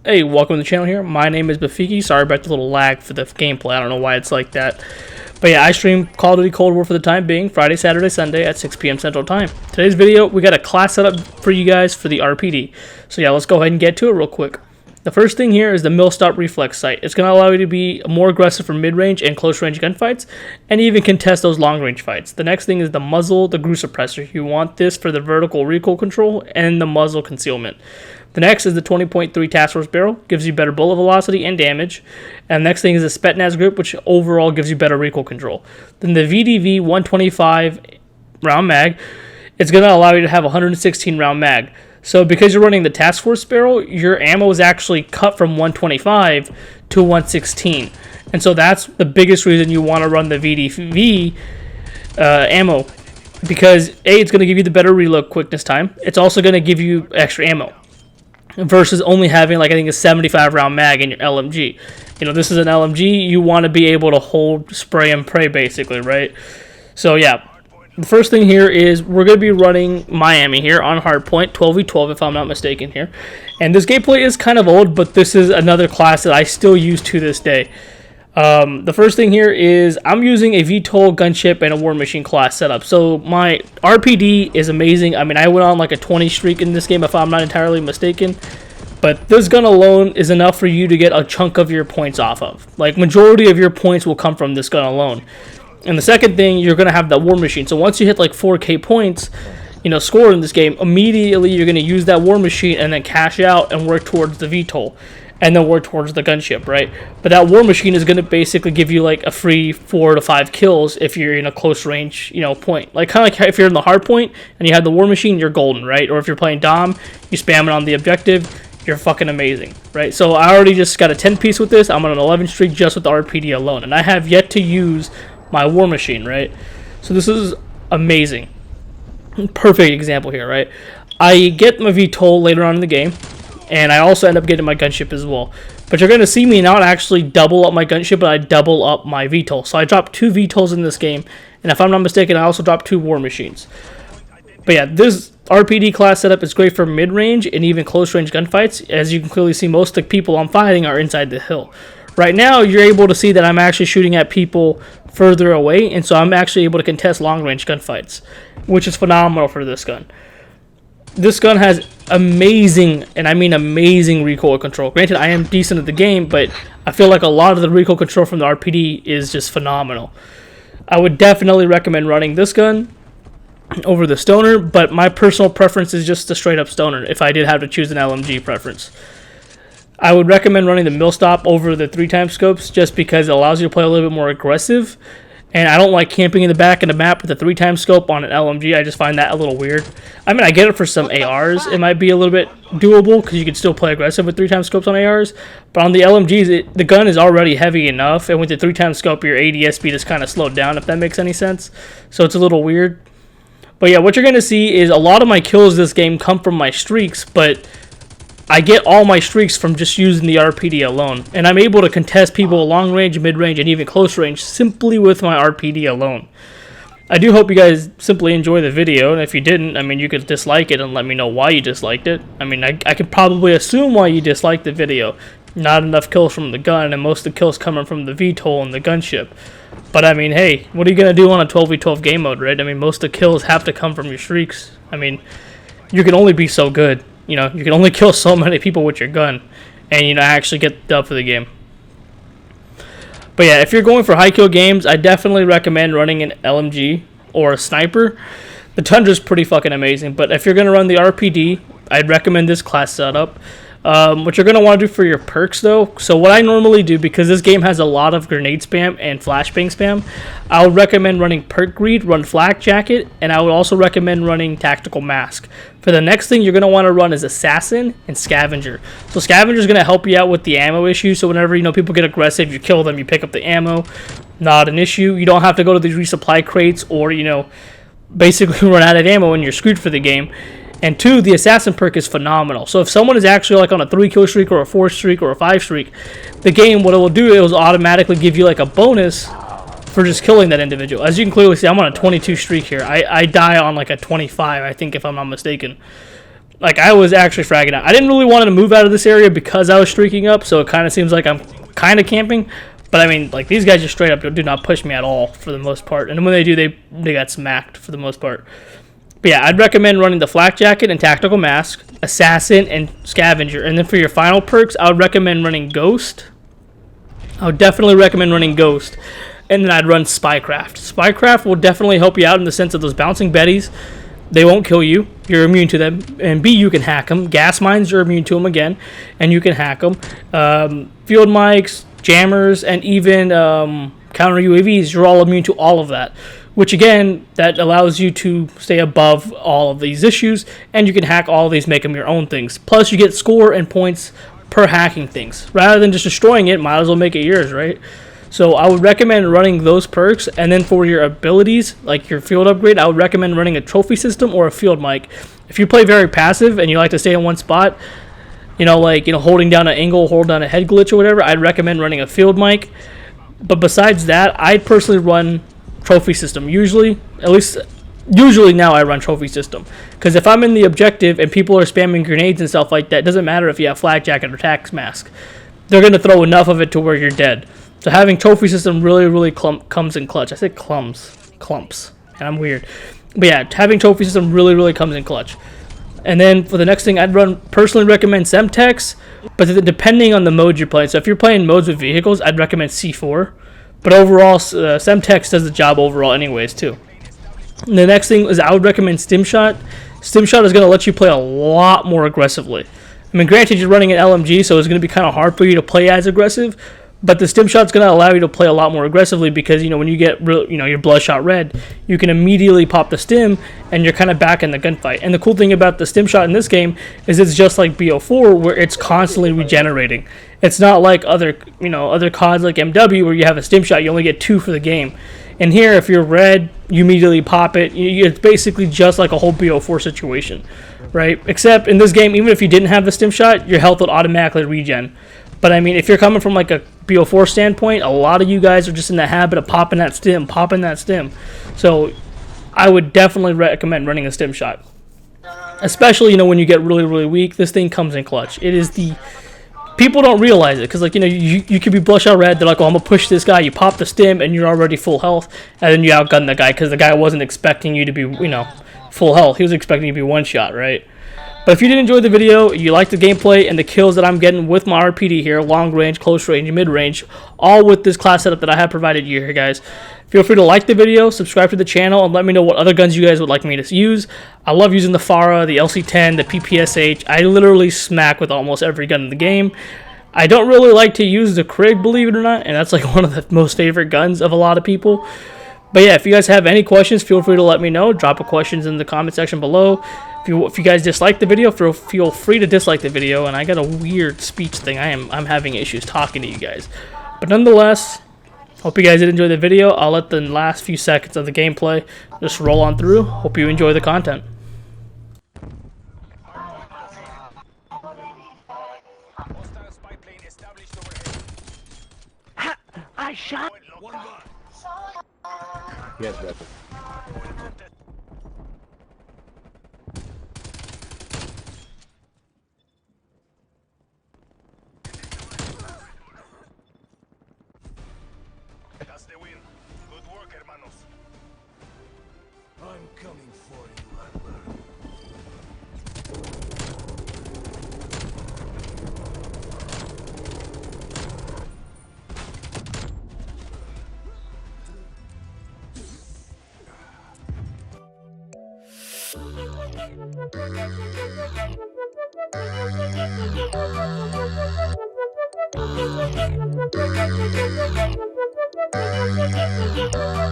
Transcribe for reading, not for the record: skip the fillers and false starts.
Hey, welcome to the channel here. My name is Bafiki. Sorry about the little lag for the gameplay. I don't know why it's like that. But yeah, I stream Call of Duty Cold War for the time being, Friday, Saturday, Sunday at 6 p.m. Central Time. Today's video, we got a class set up for you guys for the RPD. So yeah, let's go ahead and get to it real quick. The first thing here is the mill-stop reflex sight. It's going to allow you to be more aggressive for mid-range and close-range gunfights, and even contest those long-range fights. The next thing is the muzzle, the grew suppressor. You want this for the vertical recoil control and the muzzle concealment. The next is the 20.3 task force barrel, gives you better bullet velocity and damage. And the next thing is the Spetsnaz grip, which overall gives you better recoil control. Then the VDV 125 round mag, it's going to allow you to have a 116 round mag. So because you're running the task force barrel, your ammo is actually cut from 125 to 116. And so that's the biggest reason you want to run the VDV ammo. Because A, it's going to give you the better reload quickness time. It's also going to give you extra ammo. Versus only having, like, I think a 75 round mag in your LMG. You know, this is an LMG. You want to be able to hold, spray, and pray, basically, right? So, yeah. The first thing here is we're going to be running Miami here on Hardpoint, 12v12 if I'm not mistaken here. And this gameplay is kind of old, but this is another class that I still use to this day. The first thing here is I'm using a VTOL gunship and a war machine class setup. So my RPD is amazing. I mean, I went on like a 20 streak in this game if I'm not entirely mistaken. But this gun alone is enough for you to get a chunk of your points off of. Like, majority of your points will come from this gun alone. And the second thing, you're going to have that war machine. So once you hit like 4k points, you know, score in this game, immediately you're going to use that war machine and then cash out and work towards the VTOL. And then work towards the gunship, right? But that war machine is going to basically give you like a free 4 to 5 kills if you're in a close range, you know, point. Like, kind of like if you're in the hard point and you have the war machine, you're golden, right? Or if you're playing Dom, you spam it on the objective, you're fucking amazing, right? So I already just got a 10 piece with this. I'm on an 11 streak just with the RPD alone. And I have yet to use my war machine, right? So this is amazing. Perfect example here, right? I get my VTOL later on in the game. And I also end up getting my gunship as well. But you're going to see me not actually double up my gunship, but I double up my VTOL. So I dropped 2 VTOLs in this game. And if I'm not mistaken, I also dropped 2 war machines. But yeah, this RPD class setup is great for mid-range and even close-range gunfights. As you can clearly see, most of the people I'm fighting are inside the hill. Right now, you're able to see that I'm actually shooting at people further away. And so I'm actually able to contest long-range gunfights, which is phenomenal for this gun. This gun has amazing, and I mean amazing, recoil control. Granted, I am decent at the game, but I feel like a lot of the recoil control from the RPD is just phenomenal. I would definitely recommend running this gun over the Stoner, but my personal preference is just the straight-up Stoner if I did have to choose an LMG preference. I would recommend running the Millstop over the 3x scopes just because it allows you to play a little bit more aggressive. And I don't like camping in the back of the map with a 3x scope on an LMG. I just find that a little weird. I mean, I get it for some ARs. It might be a little bit doable because you can still play aggressive with 3x scopes on ARs. But on the LMGs, the gun is already heavy enough. And with the 3x scope, your ADS speed is kind of slowed down, if that makes any sense. So it's a little weird. But yeah, what you're going to see is a lot of my kills this game come from my streaks. But I get all my streaks from just using the RPD alone. And I'm able to contest people long range, mid range, and even close range simply with my RPD alone. I do hope you guys simply enjoy the video. And if you didn't, I mean, you could dislike it and let me know why you disliked it. I mean, I could probably assume why you disliked the video. Not enough kills from the gun, and most of the kills coming from the VTOL and the gunship. But I mean, hey, what are you going to do on a 12v12 game mode, right? I mean, most of the kills have to come from your streaks. I mean, you can only be so good. You know, you can only kill so many people with your gun and, you know, actually get the dub for the game. But yeah, if you're going for high kill games, I definitely recommend running an LMG or a sniper. The Tundra is pretty fucking amazing, but if you're going to run the RPD, I'd recommend this class setup. What you're going to want to do for your perks, though, so what I normally do, because this game has a lot of grenade spam and flashbang spam, I would recommend running perk greed, run flak jacket, and I would also recommend running tactical mask. For the next thing you're going to want to run is assassin and scavenger. So scavenger is going to help you out with the ammo issue, so whenever, you know, people get aggressive, you kill them, you pick up the ammo. Not an issue. You don't have to go to these resupply crates or, you know, basically run out of ammo and you're screwed for the game. And 2, the assassin perk is phenomenal. So if someone is actually like on a 3-kill streak or a 4 streak or a 5 streak, the game, what it will do, it will automatically give you like a bonus for just killing that individual. As you can clearly see, I'm on a 22 streak here. I die on like a 25, I think, if I'm not mistaken. like I was actually fragging out. I didn't really want to move out of this area because I was streaking up, so it kind of seems like I'm kind of camping. But I mean, like these guys just straight up do not push me at all for the most part. And when they do, they got smacked for the most part. But yeah, I'd recommend running the flak jacket and tactical mask, assassin, and scavenger. And then for your final perks, I would recommend running ghost. I would definitely recommend running ghost. And then I'd run spycraft. Spycraft will definitely help you out in the sense of those bouncing betties. They won't kill you. You're immune to them. And B, you can hack them. Gas mines, you're immune to them again. And you can hack them. Field mics, jammers, and even counter UAVs, you're all immune to all of that. Which again, that allows you to stay above all of these issues. And you can hack all of these, make them your own things. Plus, you get score and points per hacking things. Rather than just destroying it, might as well make it yours, right? So I would recommend running those perks, and then for your abilities, like your field upgrade, I would recommend running a trophy system or a field mic. If you play very passive and you like to stay in one spot, holding down an angle, hold down a head glitch or whatever, I'd recommend running a field mic. But besides that, I'd personally run trophy system. Usually now I run trophy system. Because if I'm in the objective and people are spamming grenades and stuff like that, it doesn't matter if you have flak jacket or tax mask. They're going to throw enough of it to where you're dead. So having trophy system really comes in clutch. I said clumps, and I'm weird. But yeah, having trophy system really comes in clutch. And then for the next thing, I'd personally recommend Semtex, but depending on the mode you're playing. So if you're playing modes with vehicles, I'd recommend C4. But overall, Semtex does the job overall anyways too. And the next thing is I would recommend Stim Shot. Stim Shot is going to let you play a lot more aggressively. I mean, granted, you're running an LMG, so it's going to be kind of hard for you to play as aggressive. But the Stim Shot's going to allow you to play a lot more aggressively because, when you get your bloodshot red, you can immediately pop the Stim and you're kind of back in the gunfight. And the cool thing about the Stim Shot in this game is it's just like BO4 where it's constantly regenerating. It's not like other CODs like MW where you have a Stim Shot, you only get 2 for the game. And here, if you're red, you immediately pop it. It's basically just like a whole BO4 situation, right? Except in this game, even if you didn't have the Stim Shot, your health would automatically regen. But I mean, if you're coming from like a BO4 standpoint, a lot of you guys are just in the habit of popping that Stim. So I would definitely recommend running a Stim Shot. Especially, when you get really weak, this thing comes in clutch. It is people don't realize it because, you could be bloodshot red. They're like, oh, I'm going to push this guy. You pop the Stim and you're already full health. And then you outgun the guy because the guy wasn't expecting you to be, full health. He was expecting you to be one shot, right? But if you did enjoy the video, you like the gameplay and the kills that I'm getting with my RPD here, long range, close range, mid range, all with this class setup that I have provided you here, guys. Feel free to like the video, subscribe to the channel, and let me know what other guns you guys would like me to use. I love using the FARA, the LC-10, the PPSH. I literally smack with almost every gun in the game. I don't really like to use the Krig, believe it or not, and that's like one of the most favorite guns of a lot of people. But yeah, if you guys have any questions, feel free to let me know. Drop a questions in the comment section below. If you guys dislike the video, feel free to dislike the video. And I got a weird speech thing. I'm having issues talking to you guys. But nonetheless, hope you guys did enjoy the video. I'll let the last few seconds of the gameplay just roll on through. Hope you enjoy the content. I shot. Yes, brother. That's the win. Good work, hermanos. I'm coming for you, Adler. Thank you.